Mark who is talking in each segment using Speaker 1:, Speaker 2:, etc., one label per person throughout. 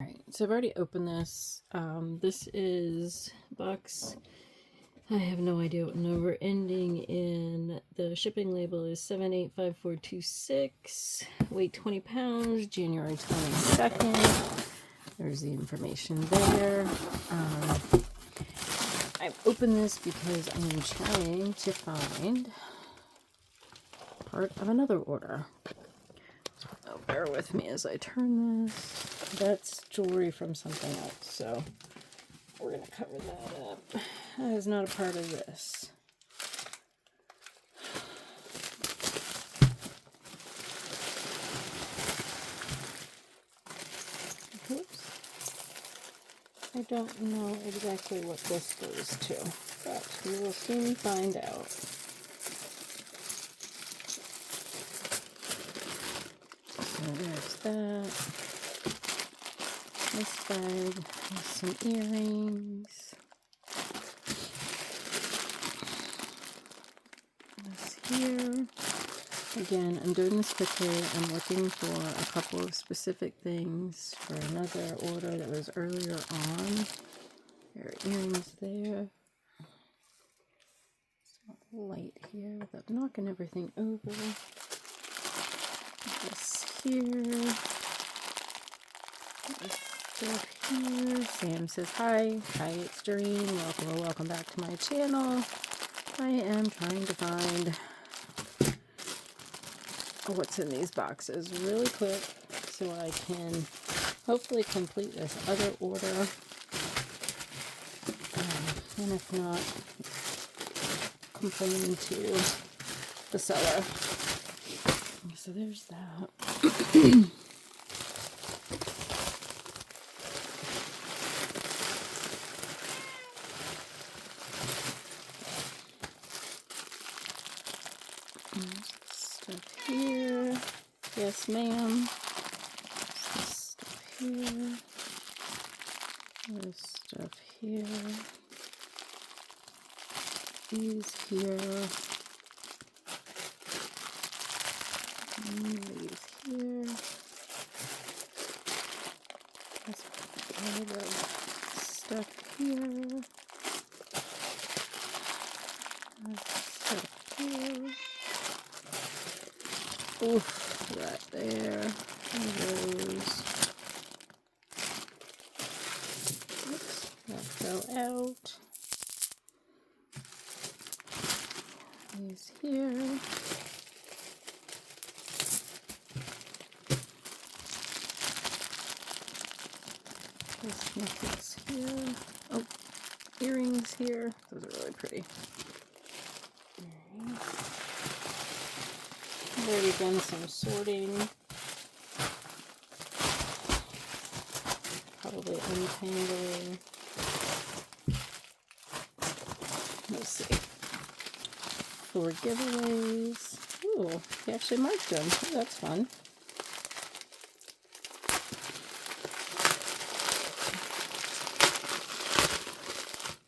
Speaker 1: Alright, so I've already opened this. This is box. I have no idea what number. Ending in the shipping label is 785426. Weight 20 pounds, January 22nd. There's the information there. I've opened this because I am trying to find part of another order. So bear with me as I turn this. That's jewelry from something else, so we're going to cover that up. That is not a part of this. Oops. I don't know exactly what this goes to, but we will soon find out. So there's that. This bag has some earrings. This here. Again, I'm doing this quickly. I'm looking for a couple of specific things for another order that was earlier on. There are earrings there. So light here without knocking everything over. This here. This stuff here. Sam says hi. Hi, it's Doreen. Welcome or welcome back to my channel. I am trying to find what's in these boxes really quick so I can hopefully complete this other order. And if not, complain to the seller. So there's that. Stuff here. Yes, ma'am. This stuff here. This stuff here. These here. These here. That's all the stuff here. This stuff here. Oof, that there. And those. Oops, that fell out. These here. This necklace here. Oh, earrings here. Those are really pretty. I've already done some sorting. Probably untangling. Let's see. 4 giveaways. Ooh, he actually marked them. Oh, that's fun.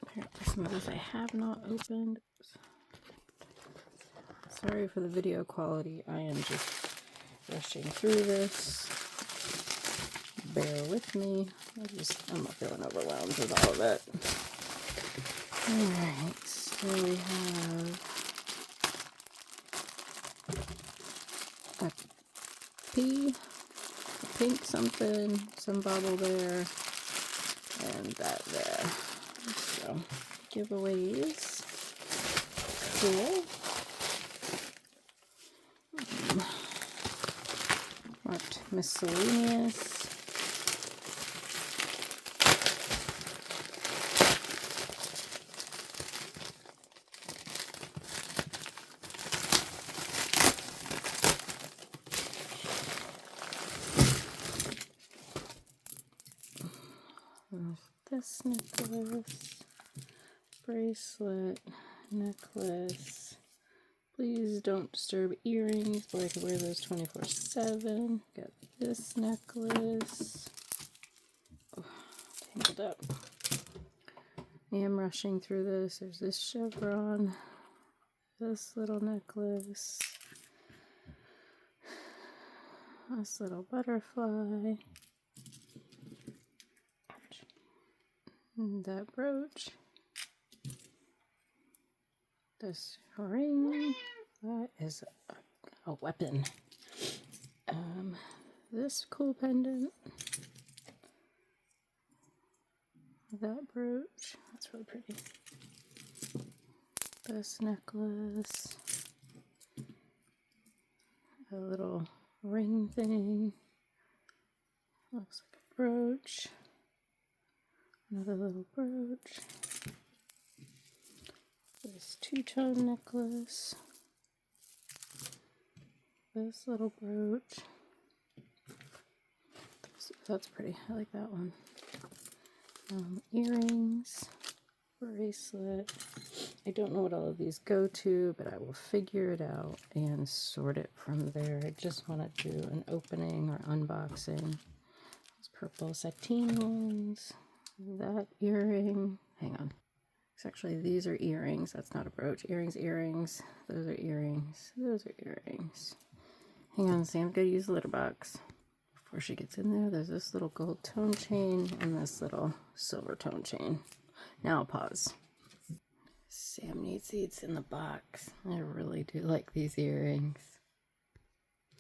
Speaker 1: Apparently some of these I have not opened. Sorry for the video quality. I am just rushing through this. Bear with me. I'm not feeling overwhelmed with all of it. Alright, so we have a pink something, some bubble there, and that there. So, giveaways. Cool. What miscellaneous? This necklace, bracelet, necklace. Please don't disturb earrings, but I could wear those 24/7. Got this necklace. Oh, tangled up. I am rushing through this. There's this chevron, this little necklace, this little butterfly, that brooch, this ring, that is a weapon, this cool pendant, that brooch, that's really pretty, this necklace, a little ring thing, looks like a brooch, another little brooch, this two-tone necklace, this little brooch, that's pretty, I like that one, earrings, bracelet. I don't know what all of these go to, but I will figure it out and sort it from there. I just want to do an opening or unboxing. Those purple sateen ones, that earring, hang on. Actually, these are earrings. That's not a brooch. Earrings, earrings. Those are earrings. Those are earrings. Hang on, Sam's got to use the litter box. Before she gets in there, there's this little gold tone chain and this little silver tone chain. Now I'll pause. Sam needs these in the box. I really do like these earrings.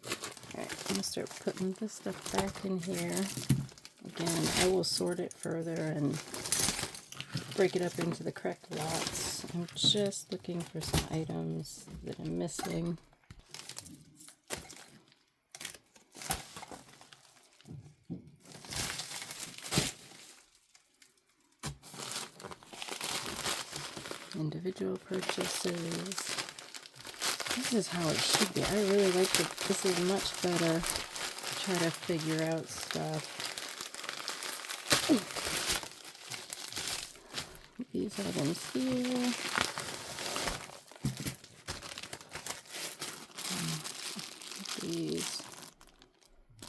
Speaker 1: Alright, I'm going to start putting this stuff back in here. Again, I will sort it further and break it up into the correct lots. I'm just looking for some items that I'm missing. Individual purchases. This is how it should be. I really like it. This is much better to try to figure out stuff. These items here. These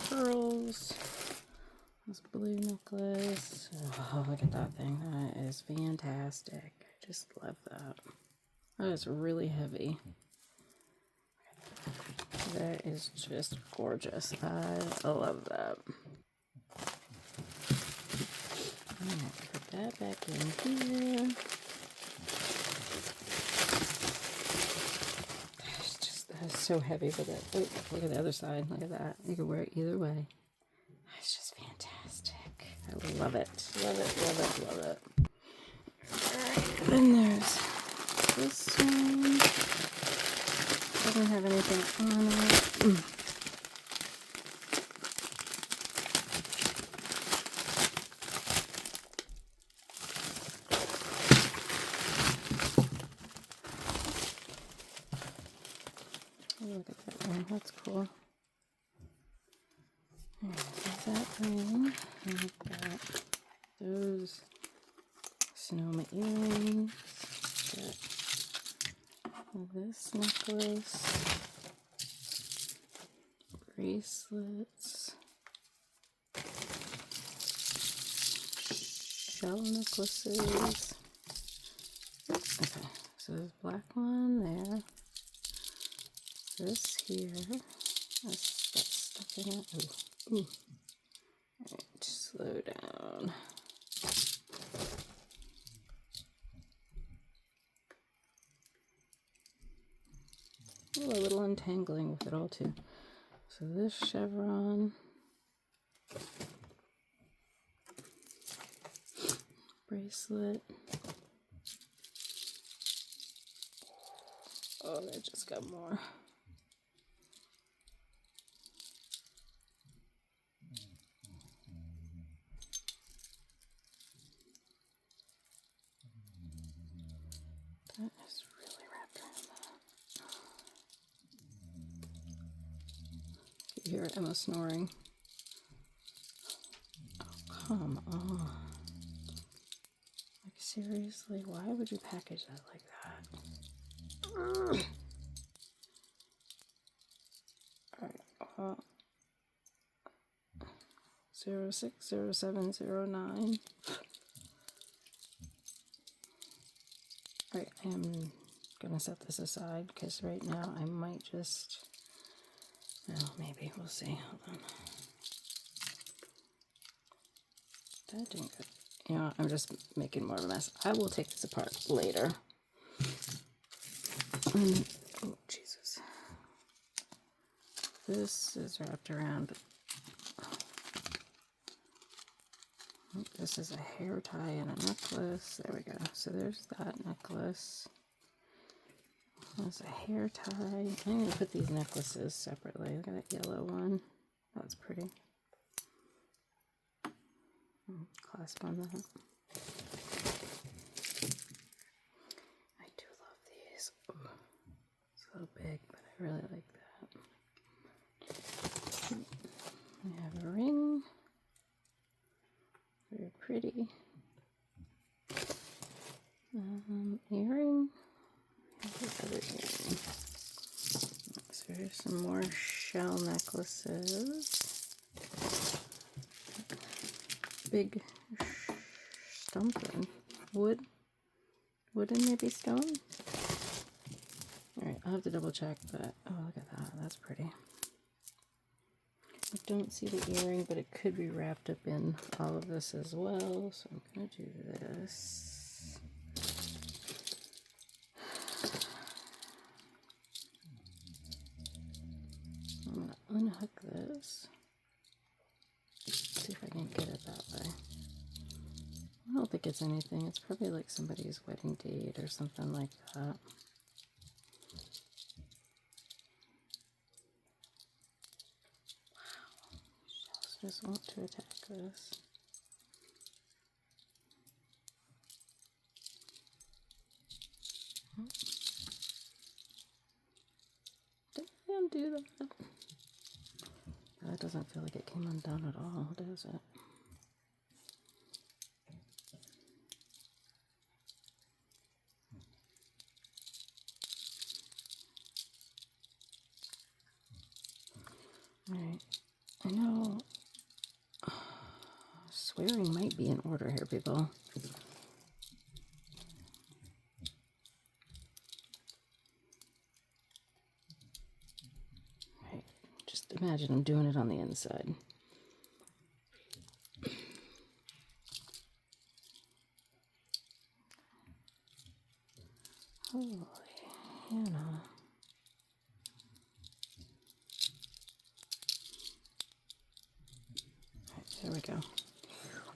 Speaker 1: pearls. This blue necklace. Oh, look at that thing. That is fantastic. I just love that. That is really heavy. That is just gorgeous. I love that. I'm going to put that back in here. That is so heavy with it. Oh, look at the other side. Look at that. You can wear it either way. It's just fantastic. I love it. Love it, love it, love it. Alright, then there's this one. Doesn't have anything on it. Look at that one. That's cool. There's that ring. And we've got those Sonoma earrings. Got this necklace. Bracelets. Shell necklaces. Okay, so there's a black one there. This here. That's got stuff in it. Ooh. Ooh. Alright, slow down. Ooh, a little untangling with it all too. So this chevron. Bracelet. Oh, they just got more. That is really wrapped around that. You hear Emma snoring. Oh, come on. Like, seriously, why would you package that like that? Alright, 060709. Alright, I am gonna set this aside because right now I might just, well, maybe, we'll see. Hold on. That didn't go You know, I'm just making more of a mess. I will take this apart later. Oh, Jesus. This is wrapped around. This is a hair tie and a necklace. There we go. So there's that necklace. There's a hair tie. I'm going to put these necklaces separately. Look at that yellow one. That's pretty. Clasp on that. I do love these. Ooh, it's a little big, but I really like that. We have a ring. Very pretty. Earring. Other earring. So here's some more shell necklaces. Big something. Wooden maybe stone? Alright, I'll have to double check, but oh, look at that. That's pretty. I don't see the earring, but it could be wrapped up in all of this as well. So I'm going to do this. I'm going to unhook this. See if I can get it that way. I don't think it's anything. It's probably like somebody's wedding date or something like that. Just want to attack this. Did I undo that? That doesn't feel like it came undone at all, does it? Alright. I know swearing might be in order here, people. Right. Just imagine I'm doing it on the inside. Holy, you know. There we go.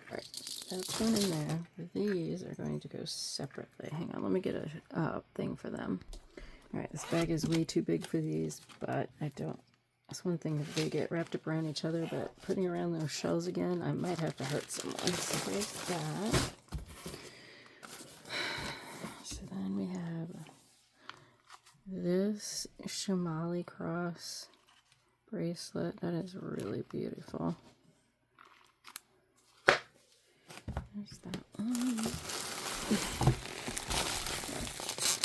Speaker 1: Alright, that's one in there. These are going to go separately. Hang on, let me get a thing for them. Alright, this bag is way too big for these, but I don't... That's one thing, if they get wrapped up around each other, but putting around those shells again, I might have to hurt someone. So there's that. So then we have this Shamali cross bracelet. That is really beautiful. There's that one.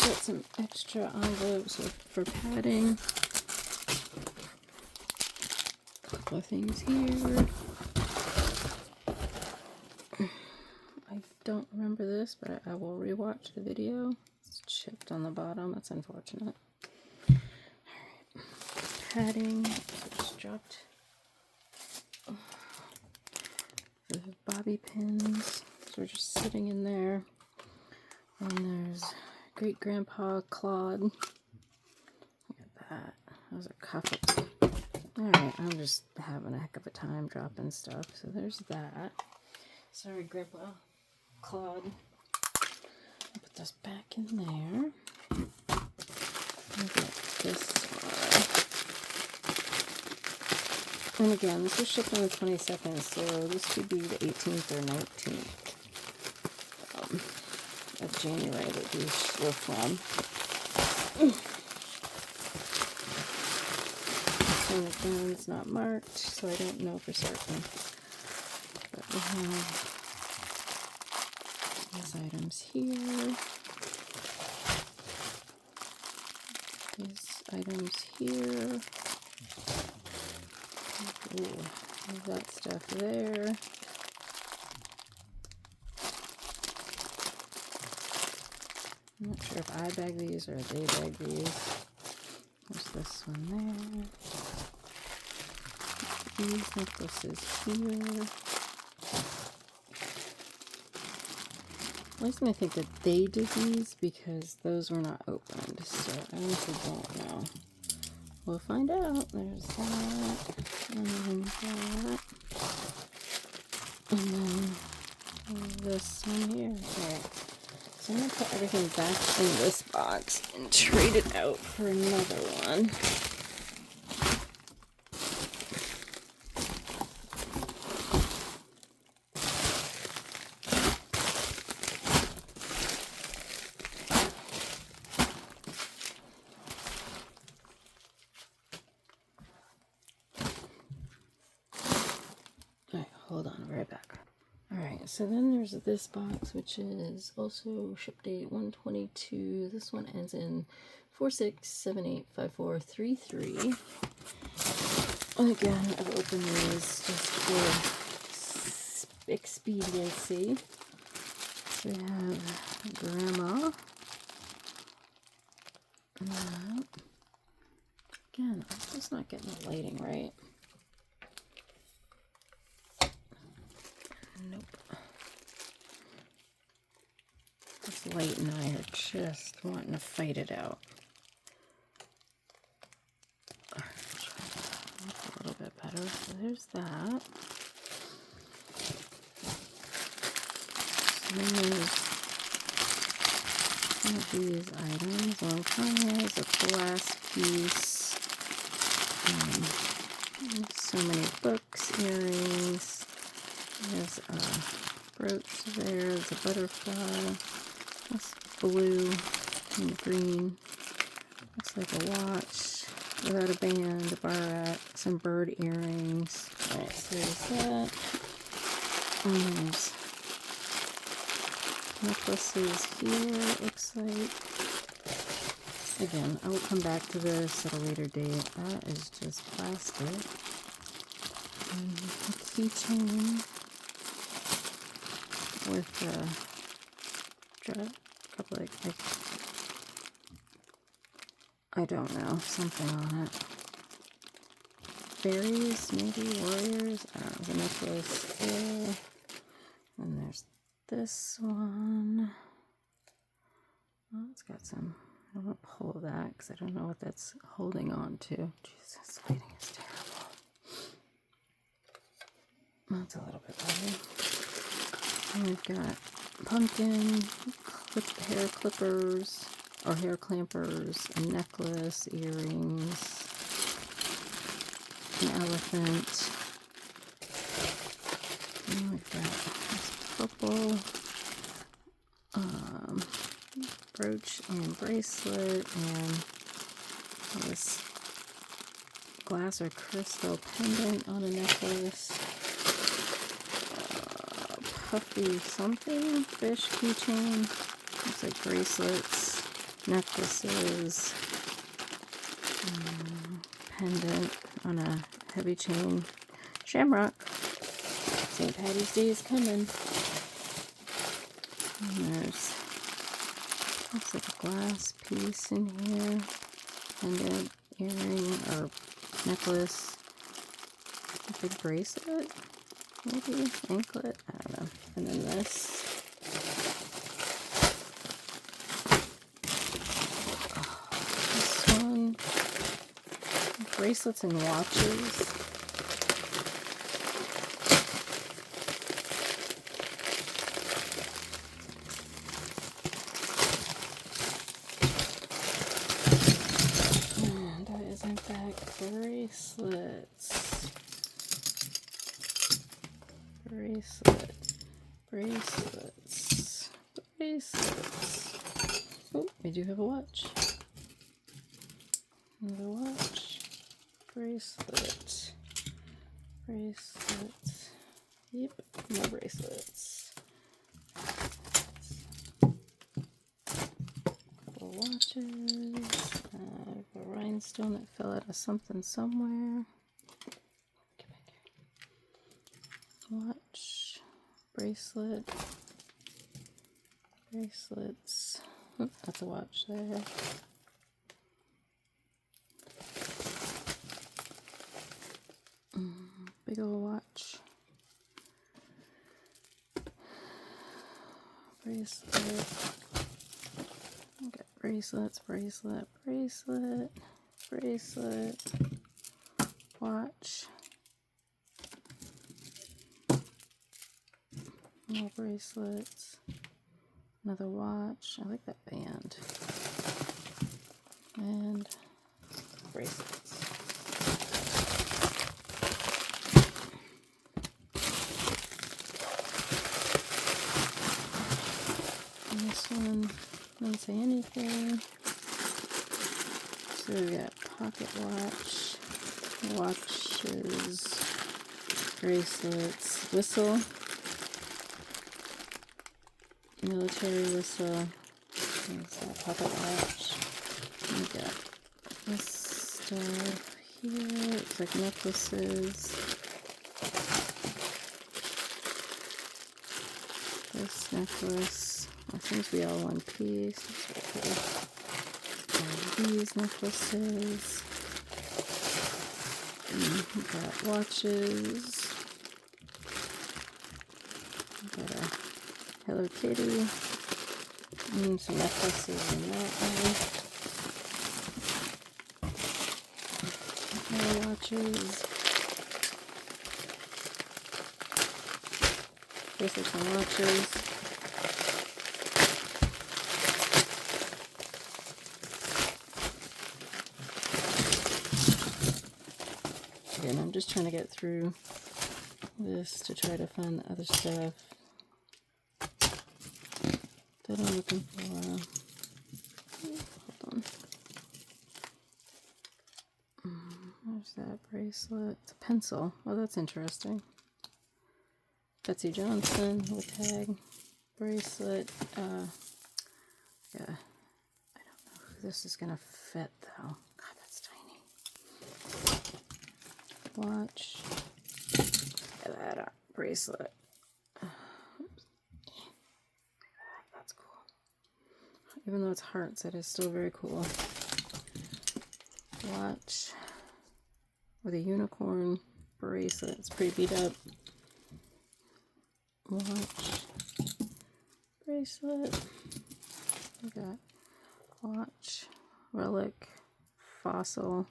Speaker 1: Got some extra envelopes for padding. A couple of things here. I don't remember this, but I will rewatch the video. It's chipped on the bottom. That's unfortunate. Alright. Padding. So just dropped the bobby pins. So we're just sitting in there. And there's Great Grandpa Claude. Look at that. Those are cuffs. Alright, I'm just having a heck of a time dropping stuff. So there's that. Sorry, Grandpa Claude. I'll put this back in there. I'll get this one. And again, this was shipped on the 22nd, so this could be the 18th or 19th of January that these were from. And again, it's not marked, so I don't know for certain. But we have these items here. These items here. Ooh, there's that stuff there. I'm not sure if I bag these or they bag these. There's this one there. These necklaces here. At least I think that they did these because those were not opened, so I honestly don't know. We'll find out. There's that, and then that, and then this one here. Alright, so I'm going to put everything back in this box and trade it out for another one. Alright, hold on, I'll be right back. Alright, so then there's this box, which is also ship date 122. This one ends in 46785433. Again, I've opened these just for expediency. So we have Grandma. Again, I'm just not getting the lighting right. Nope. This light and I are just wanting to fight it out. Try to look a little bit better. So there's that. So then there's some of these items. One is a glass piece. So many books, earrings. There's a brooch there. There's a butterfly. That's blue and green. Looks like a watch without a band, a barrette, some bird earrings. Alright, so there's that. And there's necklaces here, it looks like. Again, I will come back to this at a later date. That is just plastic. And a keychain with a couple like I don't know, something on it. Fairies, maybe warriors. There's a necklace there. And there's this one. Oh, it's got some. I don't want to pull that because I don't know what that's holding on to. Jesus, lighting is terrible. That's a little bit better. And we've got pumpkin, hair clippers, or hair clampers, a necklace, earrings, an elephant. And we've got this purple brooch and bracelet, and this glass or crystal pendant on a necklace. Puffy something, fish keychain. Looks like bracelets, necklaces, pendant on a heavy chain. Shamrock. St. Patty's Day is coming. And there's, looks like a glass piece in here. Pendant, earring, or necklace. A big bracelet. Maybe anklet, I don't know. And then this. This one. Bracelets and watches. And that is in fact bracelets. Bracelets. Oh, we do have a watch. Another watch. Bracelet. Yep, more bracelets. Couple watches. A rhinestone that fell out of something somewhere. Get back here. Watch. Bracelets. Oh, that's a watch there. Big old watch. bracelet. Got bracelets, bracelet, bracelet, bracelet, watch, more bracelets, another watch. I like that band. And bracelets. And this one doesn't say anything. So we got pocket watch, watches, bracelets, whistle, military whistle. There's that pocket watch. We got this stuff here. It's like necklaces. This necklace. It seems to be all one piece. That's okay. These necklaces. We got watches. We got a Hello Kitty. And some necklaces in that one. More watches. Bracelets and watches. Again, I'm just trying to get through this to try to find the other stuff that I'm looking for. Hold on. There's that bracelet. It's a pencil. Oh, that's interesting. Betsy Johnson with tag. Bracelet. Yeah. I don't know if this is going to fit, though. God, that's tiny. Watch. Look at that bracelet. Oops. That's cool. Even though it's hearts, it is still very cool. Watch with a unicorn bracelet. It's pretty beat up. Watch, bracelet. We got watch, relic, fossil,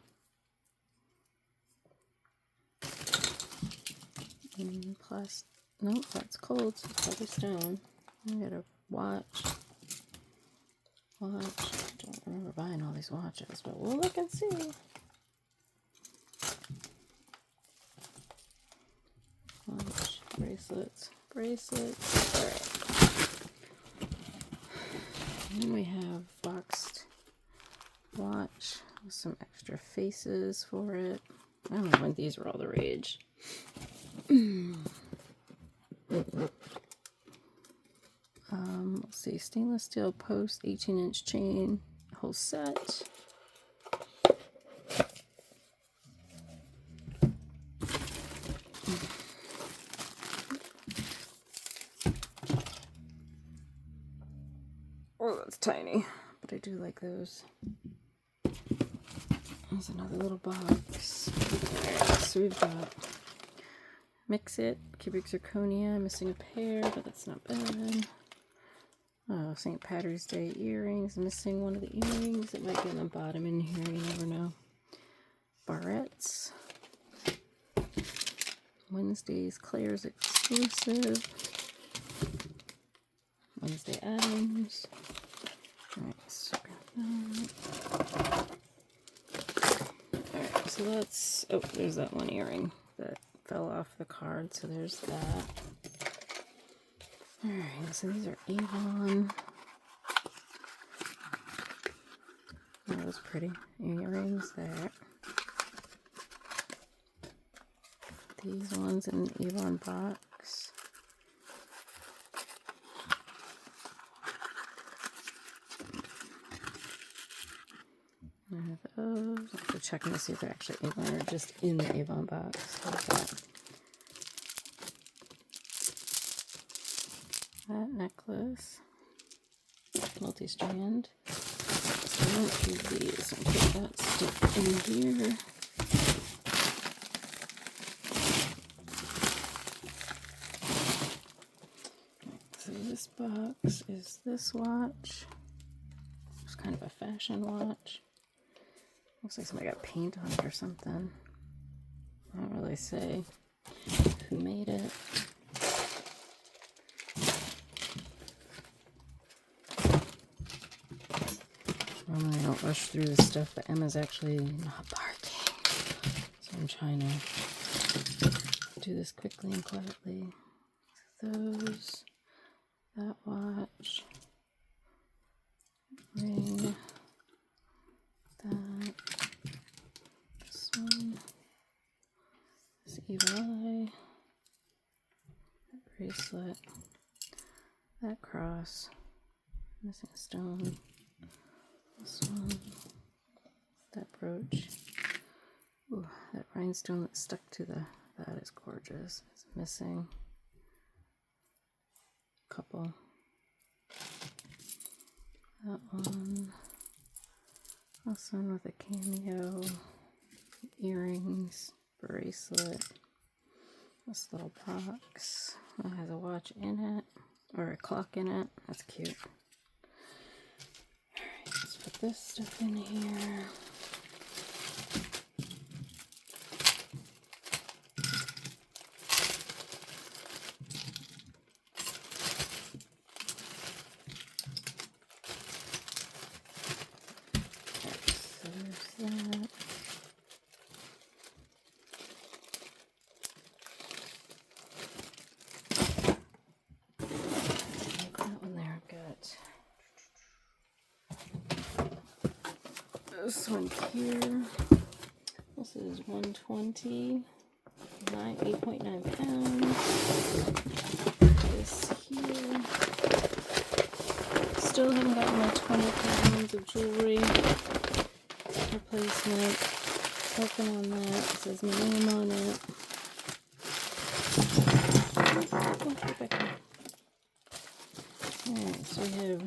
Speaker 1: plus. Nope, that's cold. So it's probably stone. We got a watch. Watch. I don't remember buying all these watches, but we'll look and see. Watch, bracelets, bracelets. All right. And then we have boxed watch with some extra faces for it. I don't know when these were all the rage. Let's see, stainless steel post, 18-inch chain, whole set. Oh, that's tiny, but I do like those. There's another little box. Alright, so we've got Mix It, cubic zirconia, missing a pair, but that's not bad. Oh, St. Patrick's Day earrings, missing one of the earrings. It might be on the bottom in here, you never know. Barrettes. Wednesday's Claire's exclusive. Wednesday Adams. Alright, so alright, so that's, oh, there's that one earring that fell off the card, so there's that. Alright, so these are Avon. Oh, those pretty earrings there. These ones in an Avon box. I have those. I have to check to see if they're actually Avon or just in the Avon box. How's that? That necklace, multi-strand. So I won't do these and put that stuff in here. So So this box is this watch. It's kind of a fashion watch. Looks like somebody got paint on it or something. I don't really say who made it. Normally I don't rush through this stuff, but Emma's actually not barking. So I'm trying to do this quickly and quietly. Those, that watch, ring, that, this one, this evil eye, that bracelet, that cross, missing a stone, this one, that brooch. Ooh, that rhinestone that stuck to that is gorgeous. It's missing a couple. That one. This one with a cameo. Earrings. Bracelet. This little box. It has a watch in it. Or a clock in it. That's cute. Alright, let's put this stuff in here. This one here, this is 120, 8.9 pounds. This here, still haven't gotten my 20 pounds of jewelry replacement. Working on that. It says my name on it. Alright, so we have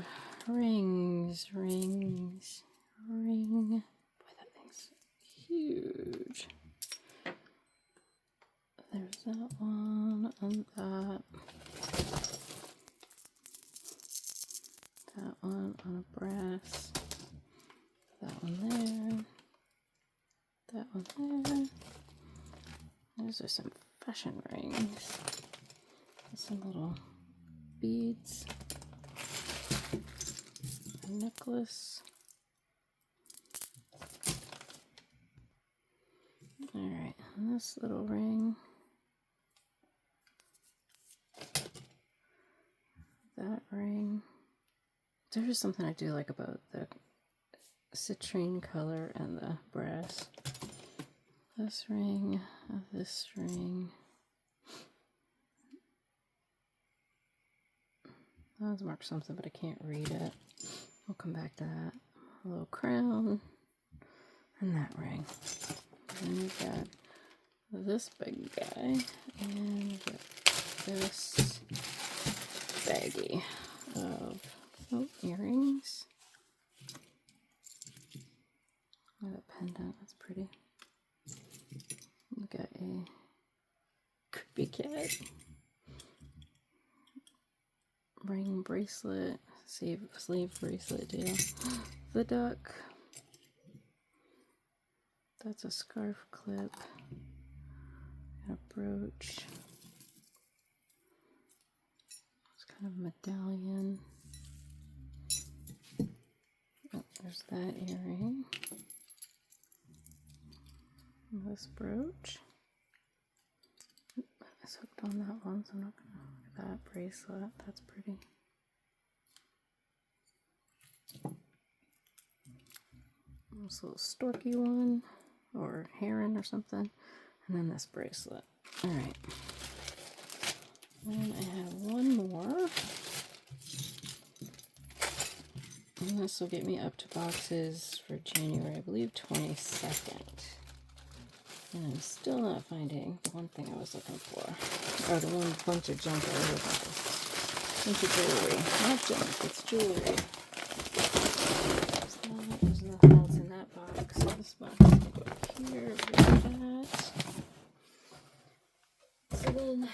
Speaker 1: rings. Ring. Boy, that thing's huge. There's that one and that. That one on a brass. That one there. That one there. Those are some fashion rings. Some little beads. A necklace. Alright, and this little ring. That ring. There's something I do like about the citrine color and the brass. This ring, this ring. That was marked something, but I can't read it. We'll come back to that. A little crown. And that ring. And we've got this big guy. And we've got this baggie of earrings. Look at that pendant. That's pretty. We've got a creepy cat. Ring bracelet, sleeve bracelet deal. The duck. That's a scarf clip. And a brooch. It's kind of a medallion. Oh, there's that earring. And this brooch. It's hooked on that one, so I'm not gonna look at that bracelet. That's pretty. This little storky one, or heron or something, and then this bracelet. Alright. Then I have one more. And this will get me up to boxes for January, I believe 22nd. And I'm still not finding the one thing I was looking for. Or the one bunch of junk I was looking for. Bunch of jewelry. Not junk, it's jewelry. There's nothing else in that box. So this box is going to go up here. There's that. So then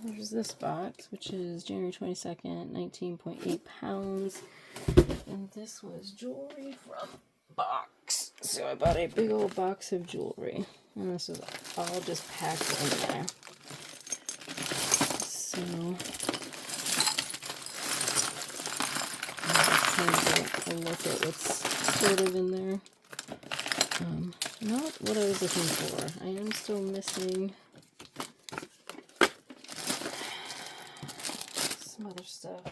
Speaker 1: there's this box, which is January 22nd, 19.8 pounds. And this was jewelry from box. So I bought a big old box of jewelry. And this is all just packed in there. So I'm just trying to get a look at what's sort of in there. Not what I was looking for. I am still missing some other stuff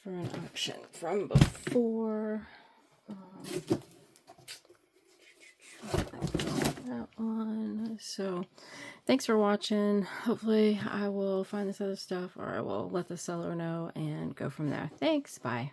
Speaker 1: for an auction from before. That one. So thanks for watching. Hopefully I will find this other stuff, or I will let the seller know and go from there. Thanks. Bye.